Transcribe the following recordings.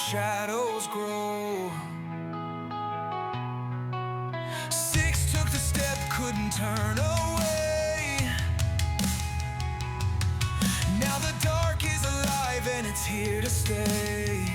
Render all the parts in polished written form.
shadows grow. 6 took the step, couldn't turn away. Now the dark is alive and it's here to stay.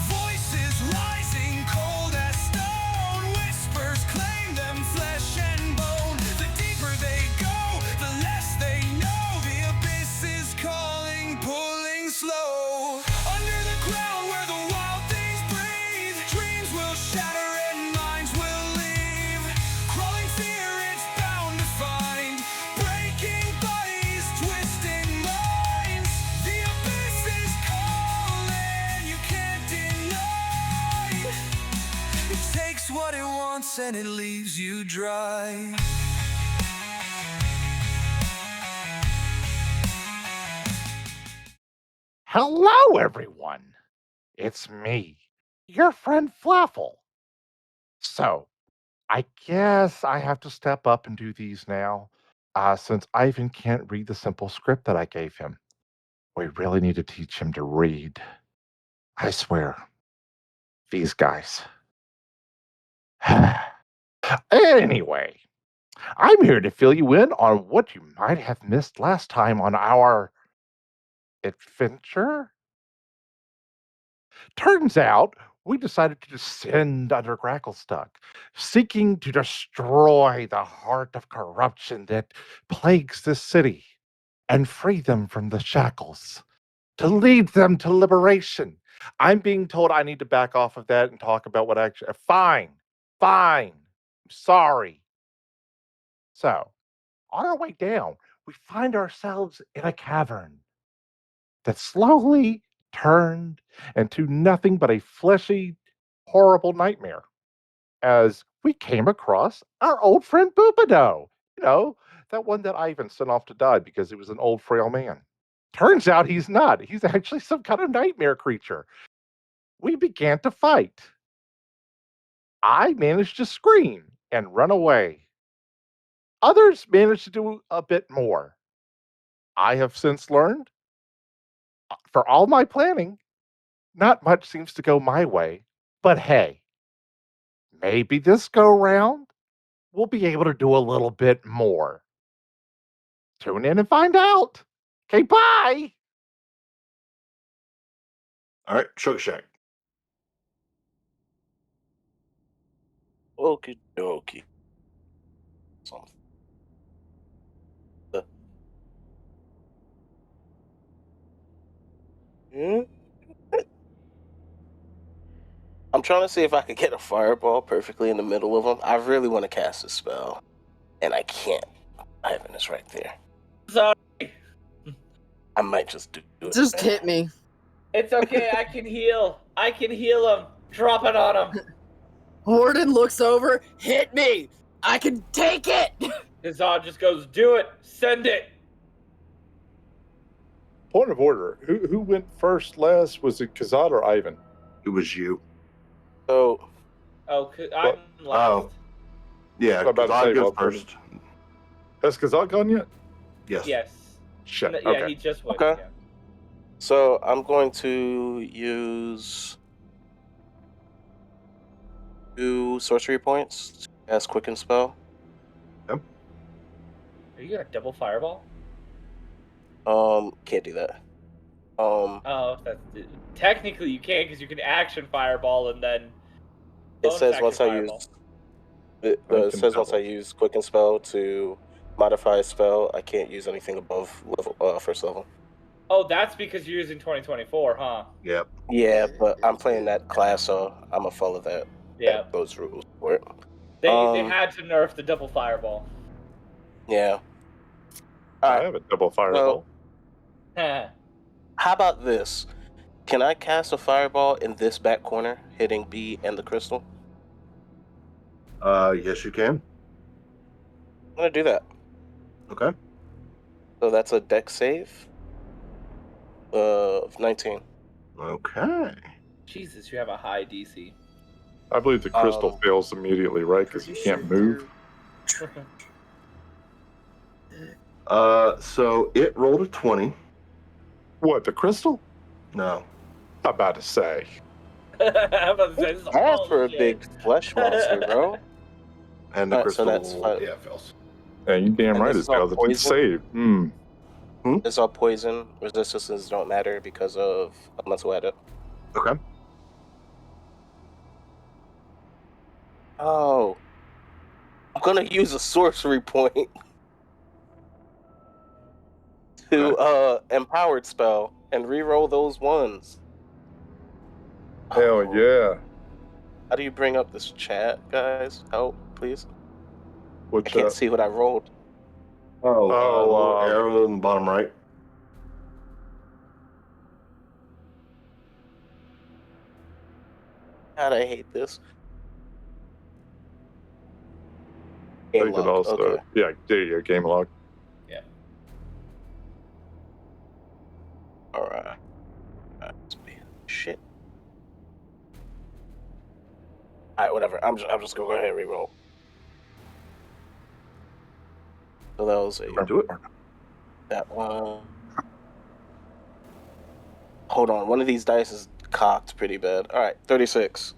Voices rising cold as stone, whispers claim them flesh and bone. The deeper they go, the less they know. The abyss is calling, pulling slow. Under the ground where the wild things breathe, dreams will shatter and minds will leave. Crawling fear, it's bound to find, breaking bodies, twisting minds. The abyss is calling, you can't deny. It takes what it wants and it leaves you dry. Hello, everyone. It's me, your friend Fluffle. So, I guess I have to step up and do these now, since Ivan can't read the simple script that I gave him. We really need to teach him to read. I swear. These guys. Anyway, I'm here to fill you in on what you might have missed last time on our adventure. Turns out we decided to descend under Gracklestuck, seeking to destroy the heart of corruption that plagues this city and free them from the shackles, to lead them to liberation. I'm being told I need to back off of that and talk about what actually. Fine. I'm sorry. So, on our way down, we find ourselves in a cavern that slowly turned into nothing but a fleshy, horrible nightmare as we came across our old friend Boopado. You know, that one that Ivan sent off to die because he was an old, frail man. Turns out he's not. He's actually some kind of nightmare creature. We began to fight. I managed to scream and run away. Others managed to do a bit more. I have since learned, for all my planning, not much seems to go my way. But hey, maybe this go round we'll be able to do a little bit more. Tune in and find out. Okay, bye. All right, Sugar Shack. Okie dokie. I'm trying to see if I could get a fireball perfectly in the middle of them. I really want to cast a spell, and I can't. Ivan is right there. Sorry. I might just do it. Just hit me. It's okay, I can heal. I can heal him. Drop it on him. Warden looks over. Hit me. I can take it. Kazad just goes, do it. Send it. Point of order. Who went first last? Was it Kazad or Ivan? It was you. So, I'm last. Oh. Yeah, I was about to Kazad say, goes well, first. Has Kazad gone yet? Yes. Yes. Shit. Yeah, Okay. he just went. Okay. Yeah. so I'm going to use 2 sorcery points to cast Quicken Spell. Are you gonna double fireball? Can't do that. Oh, that's technically you can because you can action fireball and then. It bonus says action once I fireball. use. It says once I use Quicken Spell to modify a spell, I can't use anything above level first level. Oh, that's because you're using 2024, huh? Yep. Yeah, but I'm playing that class, so I'm gonna follow that. Yeah. Those rules for it. They had to nerf the double fireball. Yeah. I have a double fireball. How about this? Can I cast a fireball in this back corner, hitting B and the crystal? Yes, you can. I'm gonna do that. Okay. So that's a dex save of 19. Okay. Jesus, you have a high DC. I believe the crystal fails immediately, right? Because you can't move. So it rolled a 20. What, the crystal? No. I'm about to say. I'm about to say, this is Bad for a bullshit. big flesh monster, bro. And the Alright, so crystal, that's fine. yeah, fails. Yeah, you damn And right this it is all fails. It did poison? save. It's all poison. Resistances don't matter because of elemental edit. Okay. Oh. I'm gonna use a sorcery point to empowered spell and reroll those ones. Hell Oh. yeah. How do you bring up this chat, guys? Help, please. I What's can't up? see what I rolled. Oh, little um, arrow in the bottom right. God, I hate this. I Game think it log. also. Okay. Yeah, there you go. Game log. Yeah. Alright. Shit. Alright, whatever. I'm just gonna go ahead and reroll. So that was a Do it. that one. Hold on, one of these dice is cocked pretty bad. Alright, 36.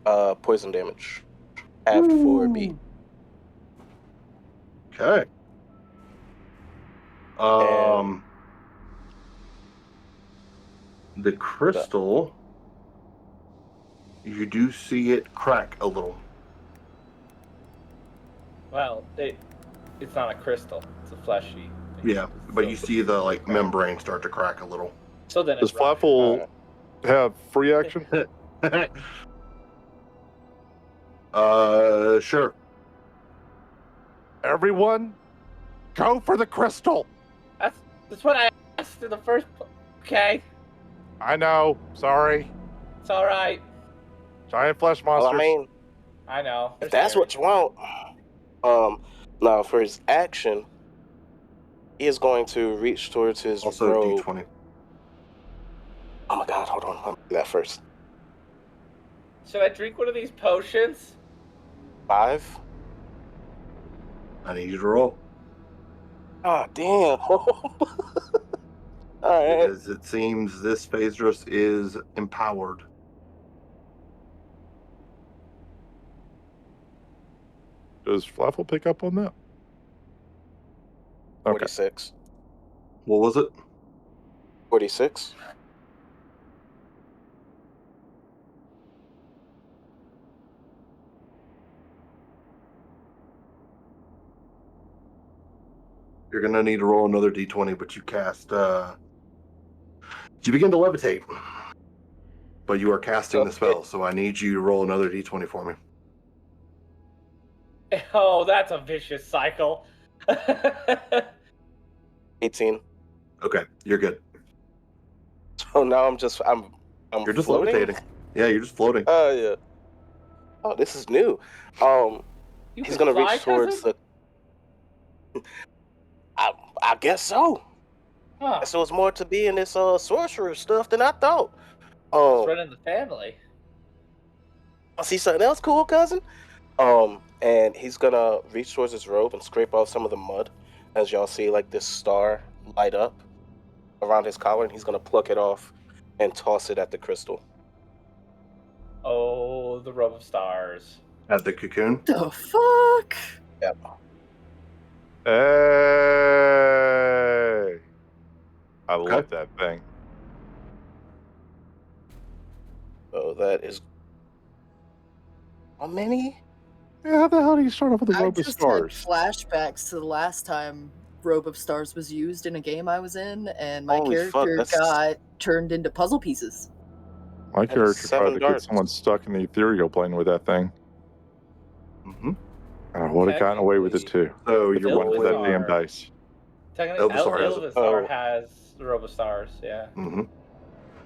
Poison damage. Halved for B. Okay. The crystal, you do see it crack a little. Well, it's not a crystal. It's a fleshy thing. Yeah, but you see the like membrane start to crack a little. So then Does it's rough. Flaffle have free action? Sure. Everyone, go for the crystal. That's what I asked in the first. Okay, I know. Sorry. it's all right. Giant flesh Well, monsters. I mean, I know. if that's what you want. Now for his action, he is going to reach towards his Also robe. D20. Oh my god, hold on. Let me do that first. Should I drink one of these potions? 5. I need you to roll. Ah, damn. Alright. Because it seems this Phaedrus is empowered. Does Flaffle pick up on that? Okay. 46. What was it? 46. You're gonna need to roll another D20, but you cast. You begin to levitate, but you are casting the spell, so I need you to roll another D20 for me. Oh, that's a vicious cycle. 18. Okay, you're good. So now I'm You're just floating? levitating. Yeah, you're just floating. Oh yeah. Oh, this is new. You He's can gonna fly, reach towards cousin? the. I guess so. Huh. So it's more to be in this sorcerer stuff than I thought. It's running the family. I see something else cool, cousin. And he's gonna reach towards his robe and scrape off some of the mud, as y'all see like this star light up around his collar, and he's gonna pluck it off and toss it at the crystal. Oh, the robe of stars. At the cocoon. The fuck? Yep. Hey! I Okay. love that thing. So that is how many? Yeah, how the hell do you start off with a I robe of just stars? had flashbacks to the last time Robe of Stars was used in a game I was in, and my Holy fuck, character that's- got turned into puzzle pieces. My That is character 7 tried to get darts. someone stuck in the ethereal plane with that thing. Mm-hmm. I would have gotten away with it too. So If you're it wasn't for that Ilvasar. damn dice. Technically, Ilvasar has it. Ilvasar Oh. has the robe of stars. Yeah. Mm-hmm.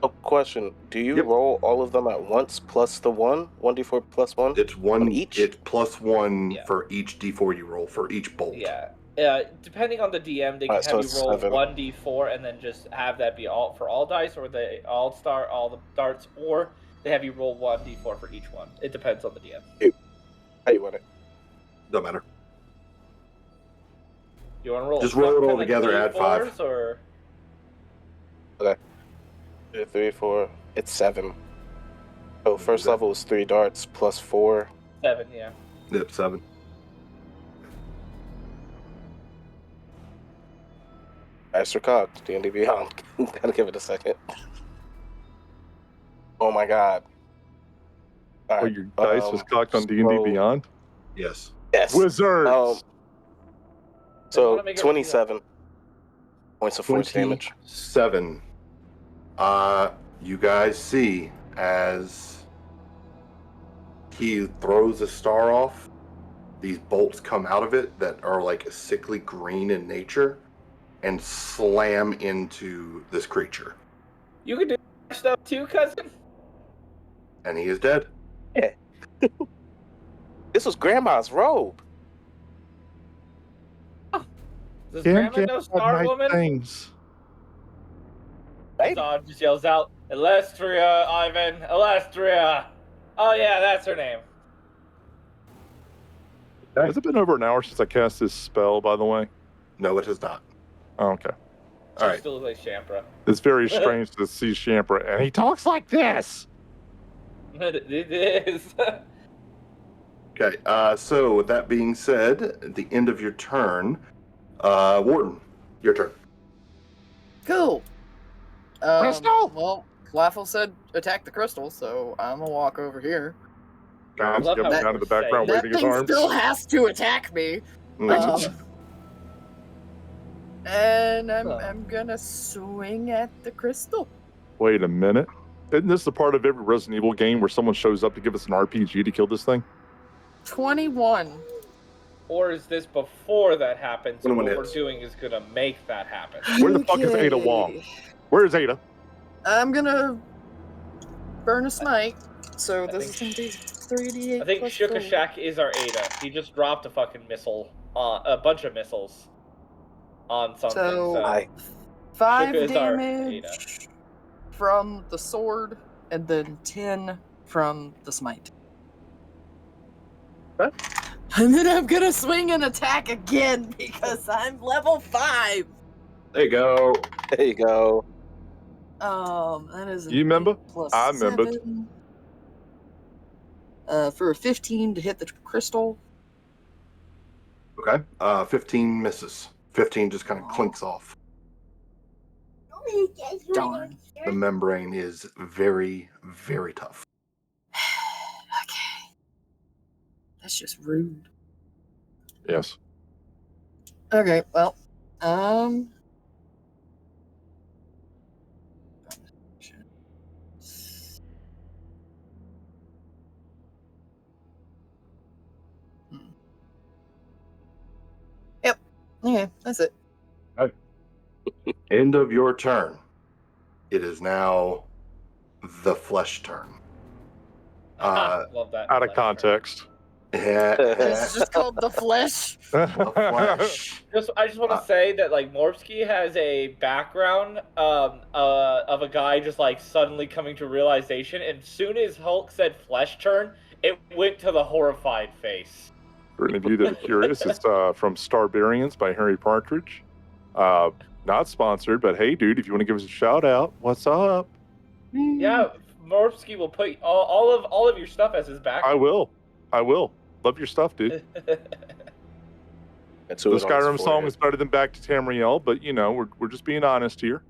Oh, question: do you Yep. roll all of them at once plus the 1d4 plus 1? It's one On each? It's plus 1 Yeah. for each D4 you roll for each bolt. Yeah. Depending on the DM, they can Alright, so have you it's roll 7. 1d4 and then just have that be all for all dice, or they all the darts, or they have you roll 1d4 for each one. It depends on the DM. How you want it? Don't matter. You want to roll? Just roll it all kinda like together, add 5. D4s, or 2, 3, 4. It's 7. So first level is 3 darts plus 4. 7, yeah. Yep, 7. Dice are cocked. D&D Beyond. Gotta give it a second. Oh my god. All Oh, right. your dice was cocked on D&D so- Beyond? Yes. Yes. Wizards! So wanna make it 27 points of force damage. 7. You guys see as he throws a star off, these bolts come out of it that are like a sickly green in nature and slam into this creature. You can do stuff too, cousin. And he is dead. This was Grandma's robe. Does Can't Grandma get know Star nice Woman? things. Right? Zod just yells out, Elestria, Ivan, Elestria. Oh yeah, that's her name. Has it been over an hour since I cast this spell, by the way? No, it has not. Oh, okay. She All right. still looks like Shampra. It's very strange to see Shampra, and he talks like this. It is. Okay. So with that being said, at the end of your turn, Warden, your turn. Cool. Crystal! Well, Flaffle said attack the crystal, so I'm gonna walk over here. Guys, love jumping how down in the we're background, saying That waving his thing arms. still has to attack me. And I'm gonna swing at the crystal. Wait a minute. Isn't this the part of every Resident Evil game where someone shows up to give us an RPG to kill this thing? 21. Or is this before that happens? And 21 what hits. we're doing is gonna make that happen. Where the fuck is Ada Wong? Where is Ada? I'm gonna burn a smite. So I this is gonna be 3d8. I think plus Shuka 4. Shack is our Ada. He just dropped a fucking missile, a bunch of missiles on something. So- So 5 Shuka is our damage Ada. from the sword, and then 10 from the smite. Okay. And then I'm gonna swing and attack again because I'm level 5. There you go. There you go. That is an You remember? 8 plus I remembered. 7. For a 15 to hit the crystal. Okay. 15 misses. 15 just kind of clinks off. Darn. The membrane is very, very tough. Okay. That's just rude. Yes. Okay, well, Yep. Okay, that's it. End of your turn. It is now the flesh turn. Love that. Out of context. It's just called the flesh. The flesh. I just want to say that like Morpsky has a background of a guy just like suddenly coming to realization, and soon as Hulk said flesh turn, it went to the horrified face. For any of you that are curious, it's from Starbarians by Harry Partridge. Not sponsored, but hey, dude, if you want to give us a shout out, what's up? Yeah, Morpsky will put all of your stuff as his background. I will. Love your stuff, dude. That's The Skyrim song is better than Back to Tamriel, but you know, we're just being honest here.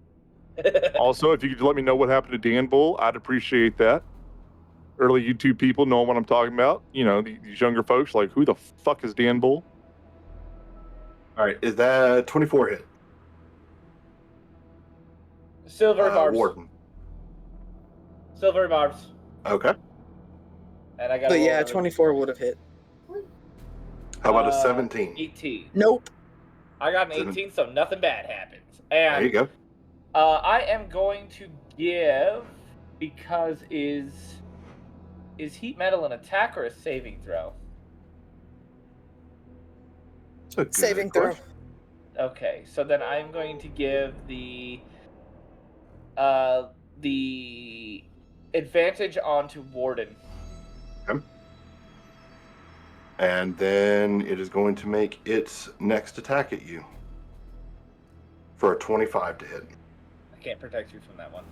Also, if you could let me know what happened to Dan Bull, I'd appreciate that. Early YouTube people know what I'm talking about. You know, these younger folks, like, who the fuck is Dan Bull? All right. Is that 24 hit? Silver barbs. Warden. Silver barbs. Okay. And I got. But yeah, 24 would have hit. How about a 17? 18. Nope. I got an 18, so nothing bad happens. There And you go. I am going to give, because is heat metal an attack or a saving throw? It's a good Saving throw. question. Okay, so then I'm going to give the advantage onto Warden. And then it is going to make its next attack at you for a 25 to hit. I can't protect you from that one.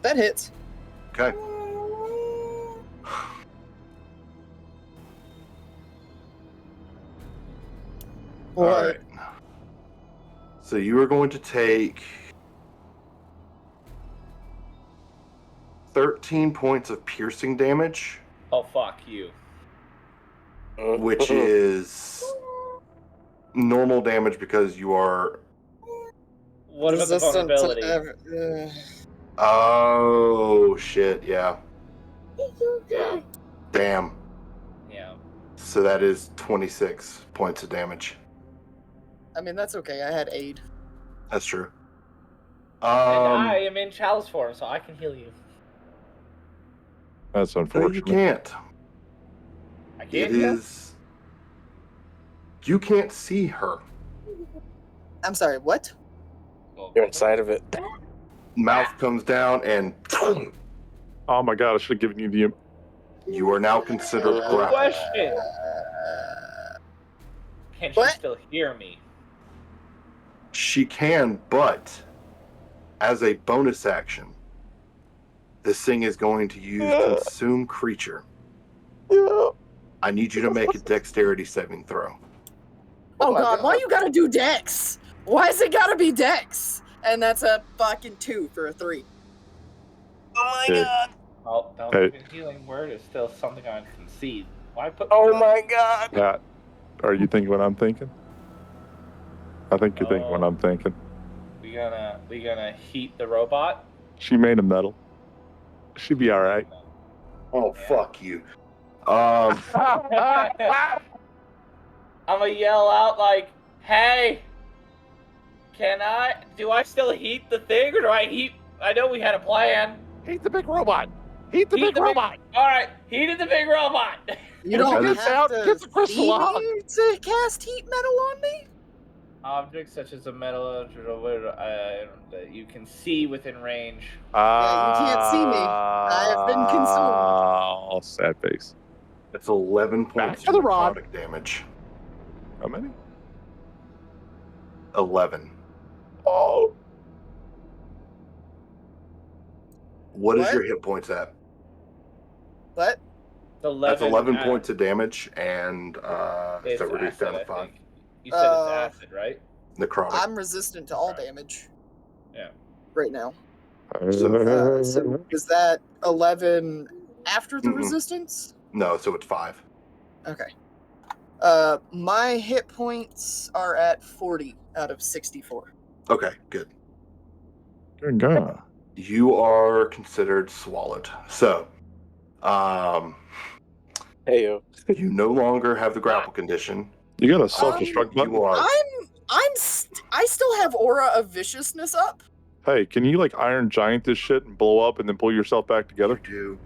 That hits. Okay. All What? right. So you are going to take 13 points of piercing damage, Oh, fuck you. which is normal damage because you are. What about the Resistant to vulnerability? Oh shit! Yeah. Damn. Yeah. So that is 26 points of damage. I mean, that's okay. I had aid. That's true. And I am in chalice form, so I can heal you. That's No, unfortunate. you can't. I It can't heal? is. You can't see her. I'm sorry, what? You're inside of it. Mouth comes down, and Oh my god, I should have given you the. you are now considered grappled. Question. Can she What? still hear me? She can, but as a bonus action, this thing is going to use Consume Creature. I need you to make a dexterity saving throw. Oh my god, why God. you gotta do dex? Why is it gotta be dex? And that's a fucking 2 for a 3. Oh my Hey. god. Oh, don't Hey. even healing word is still something I can see. Why put? Oh my god. Pat, are you thinking what I'm thinking? I think you're thinking what I'm thinking. We gonna heat the robot. She made of metal. She'd be all right. Oh, fuck you. I'm gonna yell out like, "Hey, do I still heat the thing, or do I heat? I know we had a plan. Heat the big robot. Heat the big robot. All right, heated the big robot. You don't Get have to get the crystal see out. me to cast heat metal on me? Objects such as a metal you can see within range. Yeah, you can't see me. I have been consumed. Oh, sad face. That's 11 points to the rod. necrotic damage. How many? 11. Oh. What is What? your hit points at? What? That's 11 points of damage, and It's so reduced down to acid, I 5. think. You said it's acid, right? Necrotic. I'm resistant to all Right. damage Yeah. right now. So- So is that 11 after the Mm-mm. resistance? No, so it's 5. Okay. My hit points are at 40 out of 64. Okay, good. Good God. You are considered swallowed. So, Hey yo. you no longer have the grapple condition. You got a self-destruct button? You are. I still have Aura of Viciousness up. Hey, can you like Iron Giant this shit and blow up and then pull yourself back together? You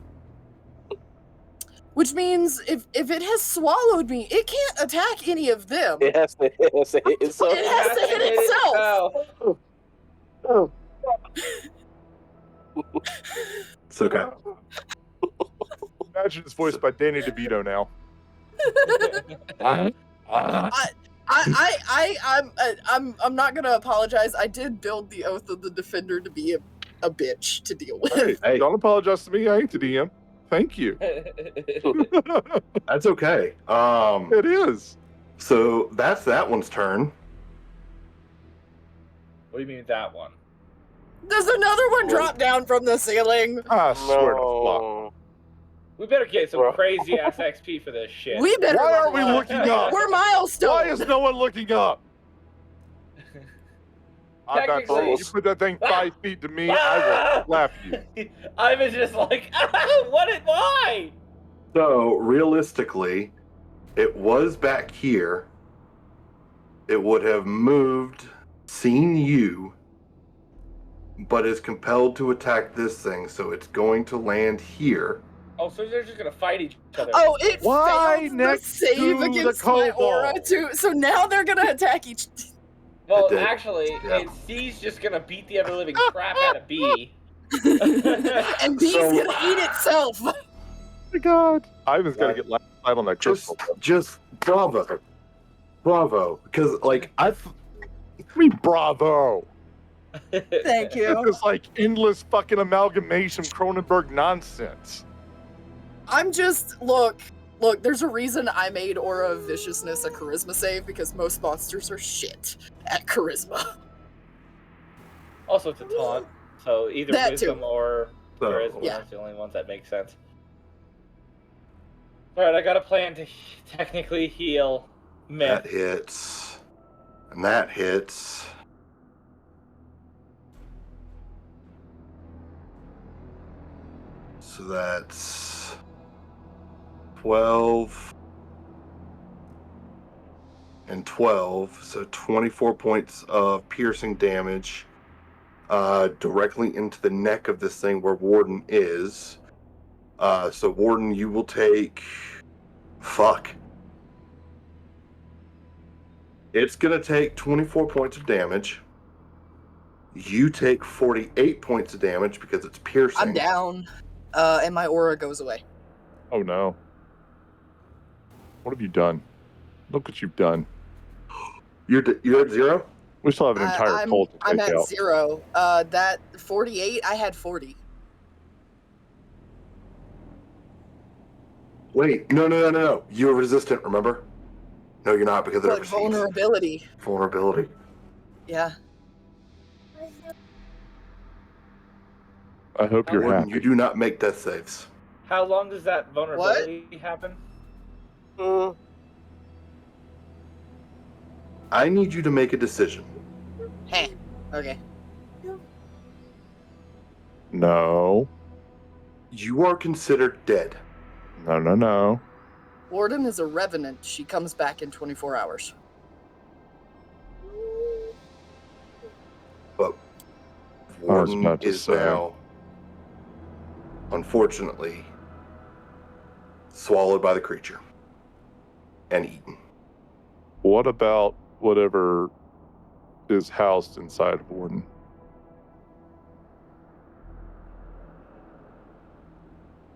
Which means if it has swallowed me, it can't attack any of them. It has to hit itself. It has to hit itself. Oh. It's okay. Imagine it's voiced by Danny DeVito now. I'm not gonna apologize. I did build the Oath of the Defender to be a bitch to deal with. Hey, Hey. don't apologize to me. I ain't the DM. Thank you. That's okay. It is. So that's that one's turn. What do you mean that one? Does another one drop down from the ceiling? I swear to fuck. No. We better get some Bro. crazy ass XP for this shit. We better. Why aren't we level up. looking up? We're milestones. Why is no one looking up? I'm not Technically- saying you put that thing 5 feet to me, I will slap you. I was just like, why? So realistically, it was back here. It would have moved, seen you, but is compelled to attack this thing, so it's going to land here. Oh, so they're just gonna fight each other. Oh, it Why failed the next save to the against my aura kobold? too. So now they're gonna attack each. Well, It did. actually, Yeah. C's just gonna beat the ever living crap out of B. And B's So- gonna eat itself. Oh my god. Ivan's got to get last night on that crystal. Just bravo, because like Me bravo. Thank you. It's this like endless fucking amalgamation Cronenberg nonsense. I'm just look. There's a reason I made Aura of Viciousness a charisma save because most monsters are shit at charisma. Also, it's a taunt, so either That wisdom too. or So, charisma. Yeah. That's the only ones that make sense. All right, I got a plan to technically heal Myth. that hits. And that hits. So that's 12 and 12. So 24 points of piercing damage directly into the neck of this thing where Warden is. So Warden, you will take... Fuck. It's going to take 24 points of damage. You take 48 points of damage because it's piercing. I'm down, and my aura goes away. Oh no. What have you done? Look what you've done. You're at 0? We still have an entire cult to I'm take at out. 0. That 48, I had 40. Wait, no. You're resistant, remember? No, you're not because of But vulnerability. Vulnerability. Yeah. I hope you're Warden, happy. you do not make death saves. How long does that vulnerability happen? I need you to make a decision. Hey. Okay. No. You are considered dead. No. Warden is a revenant. She comes back in 24 hours. But Warden is now, unfortunately, swallowed by the creature and eaten. What about whatever is housed inside of Warden?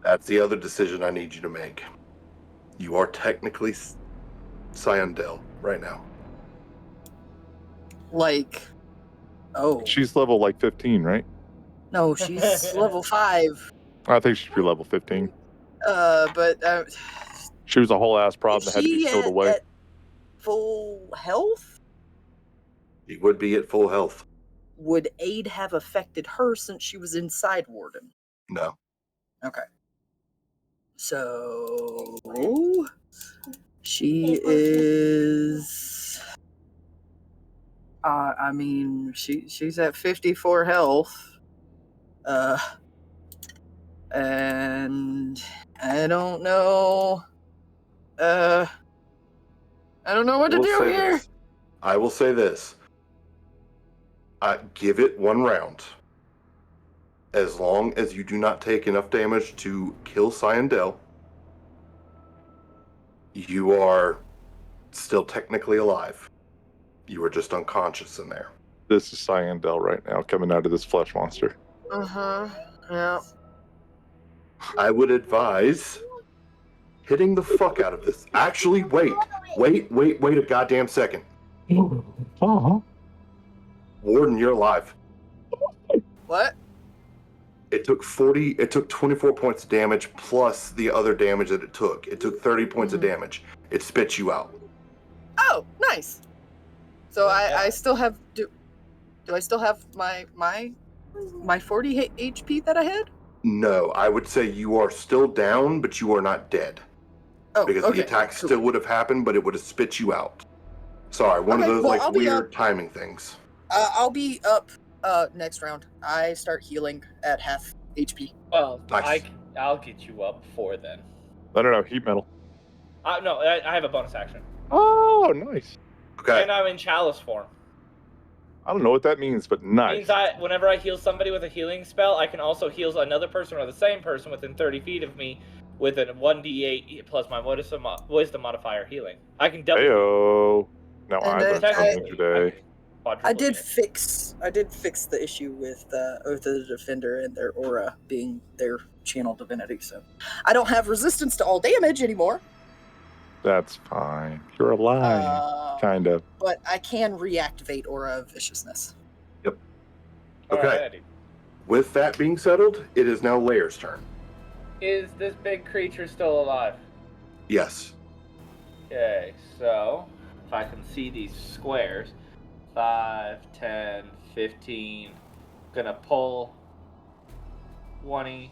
That's the other decision I need you to make. You are technically Cyandel right now. Like, oh. She's level like 15, right? No, she's level 5. I think she should be level 15. But She was a whole ass problem is that had to be she sealed away. at full health? She would be at full health. Would aid have affected her since she was inside Warden? No. Okay. So she is. I mean, she's at 54 health. And I don't know. I don't know what to do here. I will say this. Give it one round. As long as you do not take enough damage to kill Cyandel, you are still technically alive. You are just unconscious in there. This is Cyandel right now, coming out of this flesh monster. Yeah. I would advise hitting the fuck out of this. Actually, wait a goddamn second. Warden, you're alive. What? It took 24 points of damage plus the other damage that it took. It took 30 points of damage. It spits you out. Oh, nice. So I still have do I still have my 40 HP that I had? No, I would say you are still down, but you are not dead. Oh, because okay. the attack still would have happened, but it would have spit you out. Sorry, one of those weird timing things. I'll be up next round. I start healing at half HP. Well, Nice. I'll get you up before then. I don't know, heat metal. No, I have a bonus action. Oh, nice. Okay. And I'm in chalice form. I don't know what that means, but nice. It means whenever I heal somebody with a healing spell, I can also heal another person or the same person within 30 feet of me with a 1d8 plus my wisdom modifier healing. I can double. Heyo. Now I learned something Technically, today. I did fix the issue with Oath of the Defender and their aura being their channel divinity, so I don't have resistance to all damage anymore. That's fine. You're alive. Kind of. But I can reactivate Aura of Viciousness. Yep. Okay. Alrighty. With that being settled, it is now Lair's turn. Is this big creature still alive? Yes. Okay, so if I can see these squares, 5, 10, 15, gonna pull 20,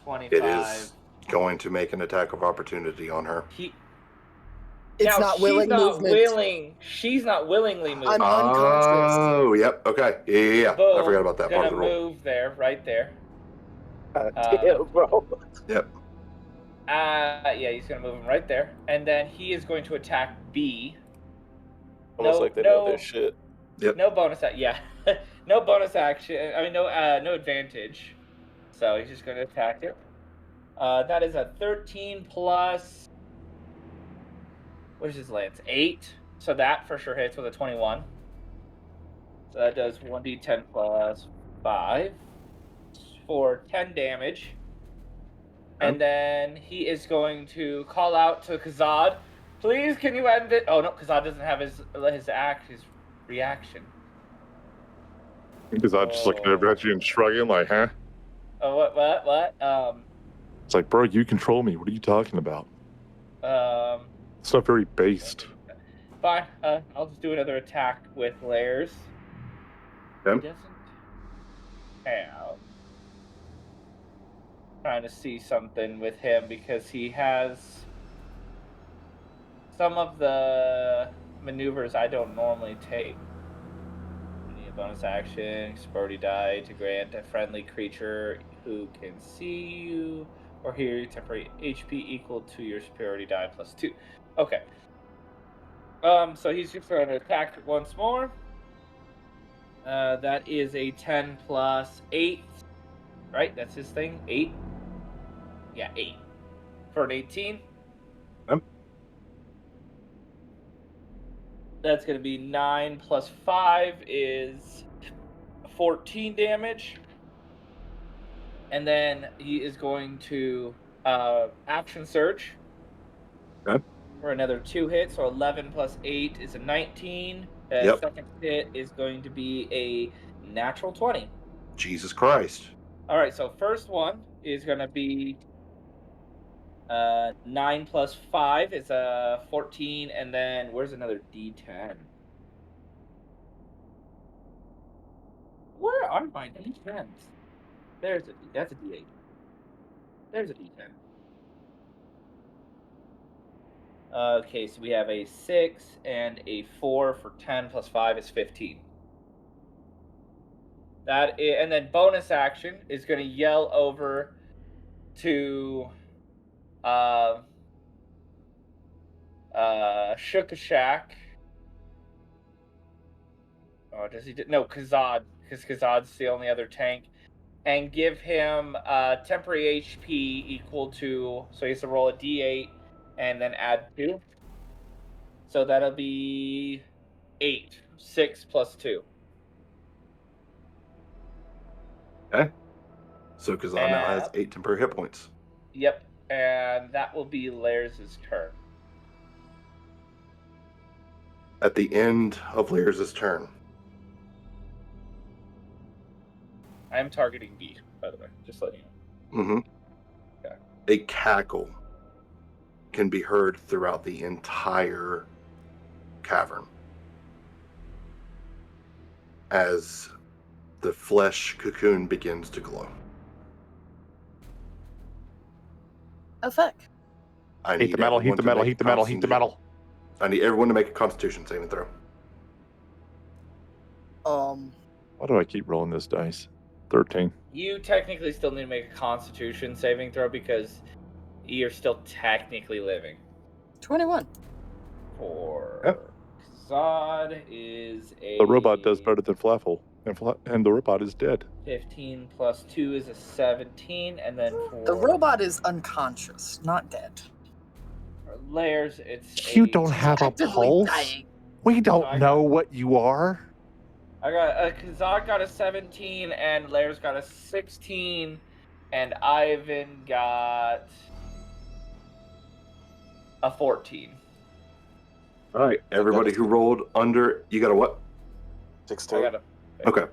25. It is going to make an attack of opportunity on her. It's now, not she's willing not movement. willing. She's not willingly moving. I'm unconscious. Oh, yep. Okay. Yeah. Boom. I forgot about that part of the Gonna roll. move there, right there. Damn, bro. Yep. Yeah, he's gonna move him right there, and then he is going to attack B. Almost like they know their shit. Yep. No bonus action. Yeah, no bonus action. I mean, no advantage. So he's just going to attack it. That is a 13 plus. What is his lance? 8. So that for sure hits with a 21. So that does 1d10 plus 5 for 10 damage. And then he is going to call out to Kazad. Please, can you end it? Oh no, Kazad doesn't have his reaction. Because I'm just looking at you and shrugging, like, huh? Oh, what? It's like, bro, you control me. What are you talking about? It's not very based. Fine. I'll just do another attack with Lairs. Okay. He doesn't have. Trying to see something with him because he has some of the maneuvers I don't normally take. A bonus action, explodey die to grant a friendly creature who can see you or hear you temporary HP equal to your superiority die plus 2. Okay. So he's just going to attack once more. That is a 10 plus 8. Right? That's his thing. 8. Yeah, 8. For an 18. Yep. That's going to be 9 plus 5 is 14 damage. And then he is going to action surge. Okay. For another 2 hits. So 11 plus 8 is a 19. Yep. Second hit is going to be a natural 20. Jesus Christ. All right, so first one is going to be 9 plus 5 is a 14, and then where's another D10? Where are my D10s? That's a D8. There's a D10. Okay, so we have a 6 and a 4 for 10 plus 5 is 15. And bonus action is going to yell over to Shookashak. Oh, does he? No, Kazad, because Kazad's the only other tank, and give him temporary HP equal to. So he has to roll a D8 and then add 2. So that'll be 8. 6 plus 2. Okay. So Kazan now has 8 temporary hit points. Yep, and that will be Lairs' turn. At the end of Lairs' turn. I'm targeting B, by the way, just letting you know. Mm-hmm. Okay. A cackle can be heard throughout the entire cavern as the flesh cocoon begins to glow. Oh, fuck. Heat the metal, heat the metal, heat the metal, heat the metal. I need everyone to make a Constitution saving throw. Why do I keep rolling this dice? 13. You technically still need to make a Constitution saving throw because you're still technically living. 21. For Zod is a... The robot does better than Flaffle, and the robot is dead. 15 plus 2 is a 17, and then for... The robot is unconscious, not dead. For Lairs, it's You don't have a Actively pulse? dying. We don't know what you are. I got Kazak got a 17, and Lairs got a 16, and Ivan got a 14. All right, everybody who rolled under, you got a what? 16. I got a... Okay.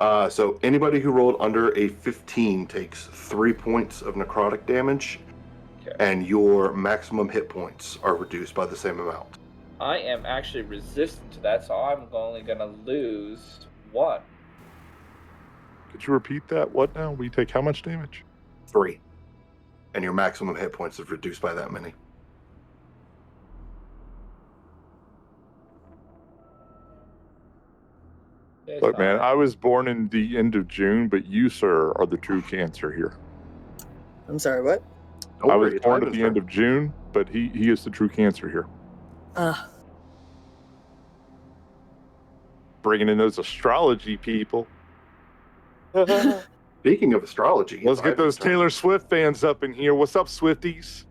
So anybody who rolled under a 15 takes 3 points of necrotic damage, Okay. and your maximum hit points are reduced by the same amount. I am actually resistant to that, so I'm only gonna lose 1. Could you repeat that? What now? We take how much damage? 3. And your maximum hit points is reduced by that many. It's Look, man, fine. I was born in the end of June, but you, sir, are the true cancer here. I'm sorry, what? Don't I worry, was it's born at Ivan's the end turn. of June, but he is the true cancer here. Bringing in those astrology people. Speaking of astrology, Let's it's get Ivan's those turn. Taylor Swift fans up in here. What's up, Swifties?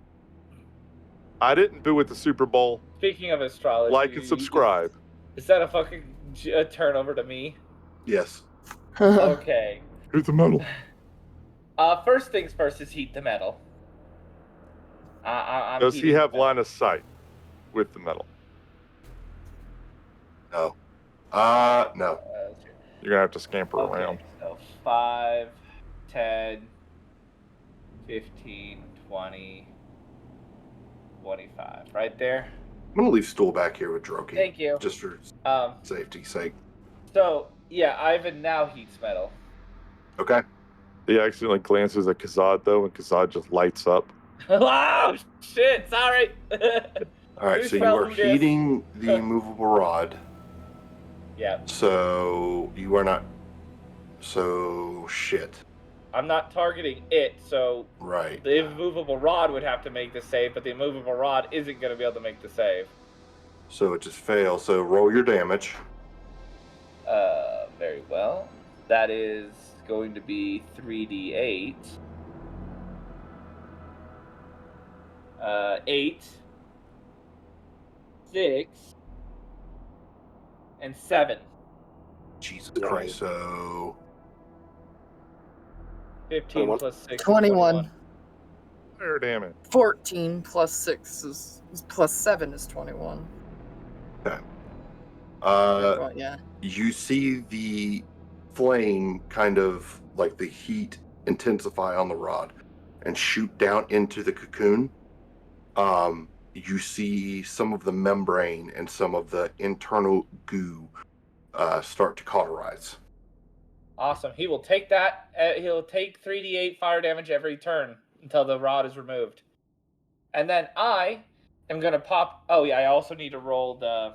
I didn't boo at the Super Bowl. Speaking of astrology, Like and subscribe. Is that a fucking turnover to me? Yes. Okay. Here's the medal. First things first is heat the metal. I'm Does he heating have the metal. line of sight with the medal? No. No. You're going to have to scamper Okay, around. so 5, 10, 15, 20, 25. Right there. I'm going to leave Stool back here with Droki. Thank you. Just for safety's sake. So, yeah, Ivan now heats metal. Okay. He accidentally glances at Kazad, though, and Kazad just lights up. Oh, shit, sorry. All right, Who so you fell are from this? heating the immovable rod. Yeah. So you are not. So shit. I'm not targeting it, so Right. the immovable rod would have to make the save, but the immovable rod isn't going to be able to make the save. So it just fails. So roll your damage. Very well. That is going to be 3d8. 8, 6, and 7. Jesus Right. Christ. So 15 21. plus 6 is 21. Fire damage. 14 plus 6 is plus 7 is 21. Well, yeah. you see the flame kind of like the heat intensify on the rod and shoot down into the cocoon. You see some of the membrane and some of the internal goo start to cauterize. Awesome. He will take that. He'll take 3d8 fire damage every turn until the rod is removed. And then I am going to pop... Oh, yeah, I also need to roll the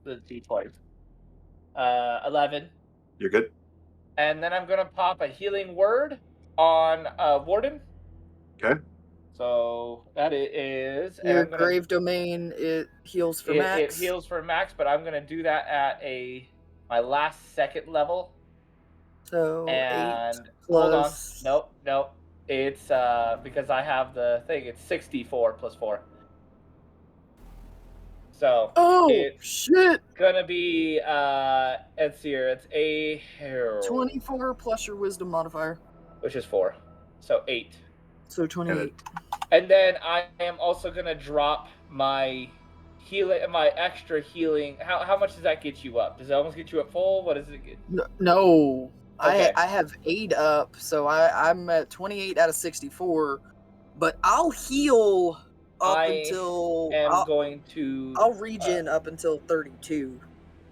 d20. 11. You're good? And then I'm going to pop a healing word on Warden. Okay. So that is... and Your I'm gonna, grave domain, it heals for max. It heals for max, but I'm going to do that at my last second level. So And 8 hold on. plus... Nope. It's because I have the thing, it's 64 plus 4. So shit! Gonna be let's see here, it's a 24 plus your wisdom modifier. which is 4. So 8. So 28. And then I am also gonna drop my extra healing. How much does that get you up? Does it almost get you up full? What does it get? No. Okay. I have 8 up, so I'm at 28 out of 64. But I'll heal up until... I'll regen up until 32.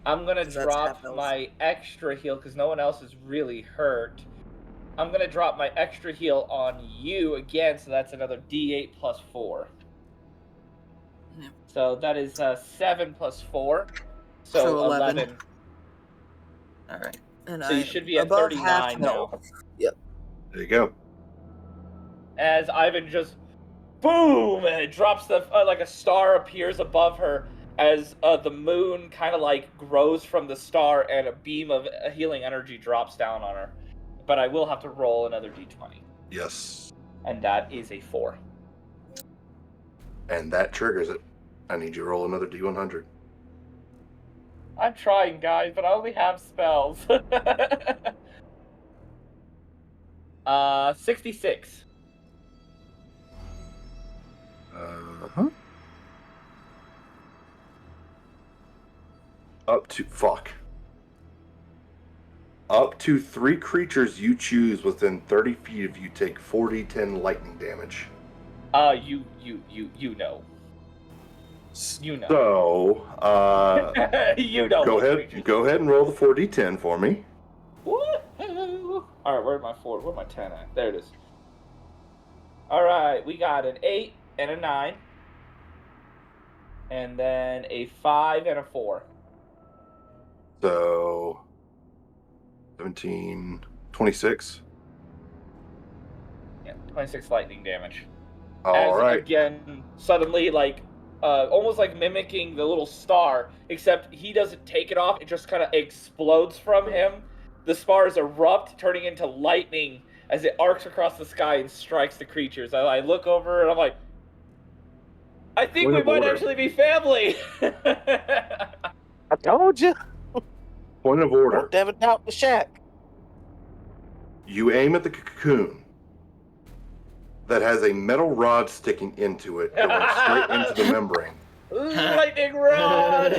I'm going to 'cause that's drop half health. my extra heal because no one else is really hurt. I'm going to drop my extra heal on you again, so that's another d8 plus 4. Yeah. So that is 7 plus 4. So 11. All right. And So you should be at above 39 half now. health. Yep. There you go. As Ivan just boom, and it drops like a star appears above her as the moon kind of like grows from the star and a beam of healing energy drops down on her. But I will have to roll another d20. Yes. And that is a 4. And that triggers it. I need you to roll another D100. I'm trying, guys, but I only have spells. 66. Up to... Fuck. Up to 3 creatures you choose within 30 feet of you take 4d10 lightning damage. You know. You know. So, you know. Go ahead and roll the 4d10 for me. Woohoo! All right, where's my 4? Where's my 10 at? There it is. All right, we got an 8 and a 9, and then a 5 and a 4. So, 17, 26. Yeah, 26 lightning damage. All right. Again, suddenly, like, almost like mimicking the little star, except he doesn't take it off. It just kind of explodes from him. The spars erupt, turning into lightning as it arcs across the sky and strikes the creatures. I look over and I'm like, I think we might actually be family. I told you. Point of order. Don't ever doubt the shack. You aim at the cocoon that has a metal rod sticking into it, going straight into the membrane. Lightning rod!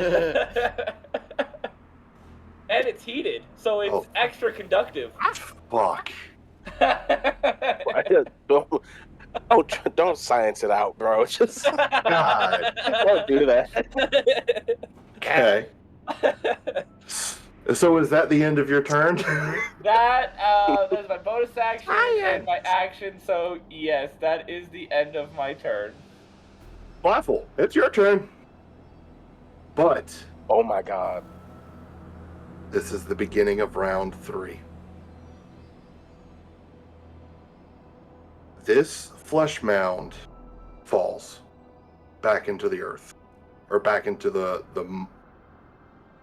And it's heated, so it's extra conductive. Fuck. Don't science it out, bro. Just God. don't do that. Okay. So is that the end of your turn? That's my bonus action and my action, so yes, that is the end of my turn. Waffle, it's your turn. But oh my god. This is the beginning of round 3. This flesh mound falls back into the earth, or back into the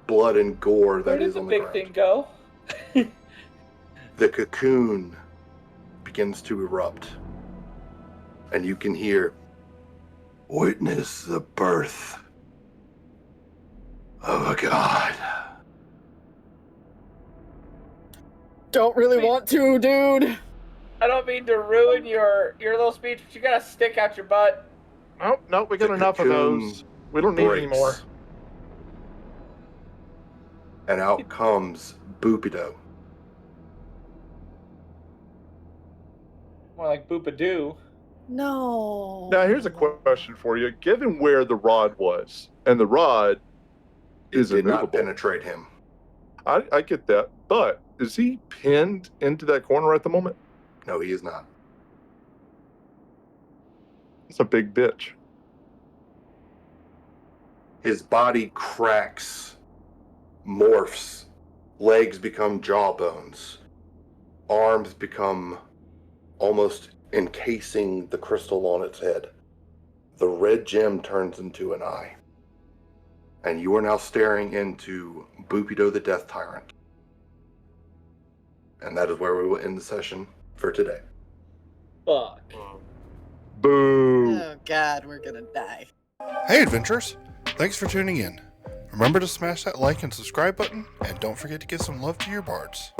blood and gore that is on the ground. Where did the big thing go? The cocoon begins to erupt, and you can hear, "Witness the birth of a god." Don't really want to, dude. I don't mean to ruin your little speech, but you gotta stick out your butt. Nope, we got enough of those. We don't need any more. And out comes Boopido. More like Boopadoo. No. Now, here's a question for you. Given where the rod was, and the rod is did immovable. not penetrate him. I get that, but is he pinned into that corner at the moment? No, he is not. It's a big bitch. His body cracks, morphs, legs become jawbones, arms become almost encasing the crystal on its head. The red gem turns into an eye. And you are now staring into Boopido the Death Tyrant. And that is where we will end the session for today. Fuck. Boo. Oh god, we're gonna die. Hey adventurers, thanks for tuning in. Remember to smash that like and subscribe button, and don't forget to give some love to your bards.